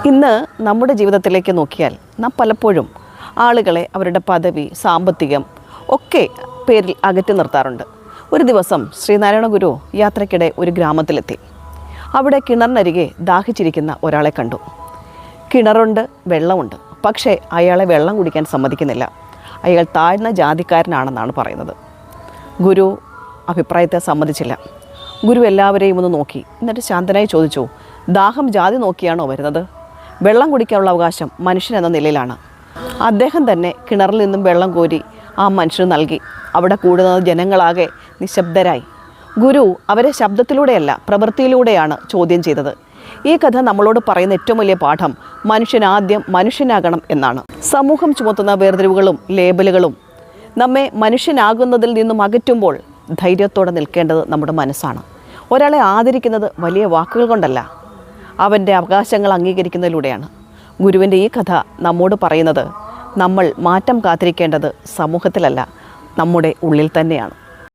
ഇന്ന് നമ്മുടെ ജീവിതത്തിലേക്ക് നോക്കിയാൽ നാം പലപ്പോഴും ആളുകളെ അവരുടെ പദവി, സാമ്പത്തികം ഒക്കെ പേരിൽ അകറ്റി നിർത്താറുണ്ട്. ഒരു ദിവസം ശ്രീനാരായണ ഗുരു യാത്രയ്ക്കിടെ ഒരു ഗ്രാമത്തിലെത്തി. അവിടെ കിണറിനരികെ ദാഹിച്ചിരിക്കുന്ന ഒരാളെ കണ്ടു. കിണറുണ്ട്, വെള്ളമുണ്ട്, പക്ഷേ അയാളെ വെള്ളം കുടിക്കാൻ സമ്മതിക്കുന്നില്ല. അയാൾ താഴ്ന്ന ജാതിക്കാരനാണെന്നാണ് പറയുന്നത്. ഗുരു അഭിപ്രായത്തെ സമ്മതിച്ചില്ല. ഗുരു എല്ലാവരെയും ഒന്ന് നോക്കി, എന്നിട്ട് ശാന്തനായി ചോദിച്ചു, ദാഹം ജാതി നോക്കിയാണോ വരുന്നത്? വെള്ളം കുടിക്കാനുള്ള അവകാശം മനുഷ്യനെന്ന നിലയിലാണ്. അദ്ദേഹം തന്നെ കിണറിൽ നിന്നും വെള്ളം കോരി ആ മനുഷ്യന് നൽകി. അവിടെ കൂടുന്ന ജനങ്ങളാകെ നിശബ്ദരായി. ഗുരു അവരെ ശബ്ദത്തിലൂടെയല്ല, പ്രവൃത്തിയിലൂടെയാണ് ചോദ്യം ചെയ്തത്. ഈ കഥ നമ്മളോട് പറയുന്ന ഏറ്റവും വലിയ പാഠം മനുഷ്യനാദ്യം മനുഷ്യനാകണം എന്നാണ്. സമൂഹം ചുമത്തുന്ന വേർതിരിവുകളും ലേബലുകളും നമ്മെ മനുഷ്യനാകുന്നതിൽ നിന്നും അകറ്റുമ്പോൾ ധൈര്യത്തോടെ നിൽക്കേണ്ടത് നമ്മുടെ മനസ്സാണ്. ഒരാളെ ആദരിക്കുന്നത് വലിയ വാക്കുകൾ കൊണ്ടല്ല, അവൻ്റെ അവകാശങ്ങൾ അംഗീകരിക്കുന്നതിലൂടെയാണ്. ഗുരുവിൻ്റെ ഈ കഥ നമ്മോട് പറയുന്നത് നമ്മൾ മാറ്റം കാത്തിരിക്കേണ്ടത് സമൂഹത്തിലല്ല, നമ്മുടെ ഉള്ളിൽ തന്നെയാണ്.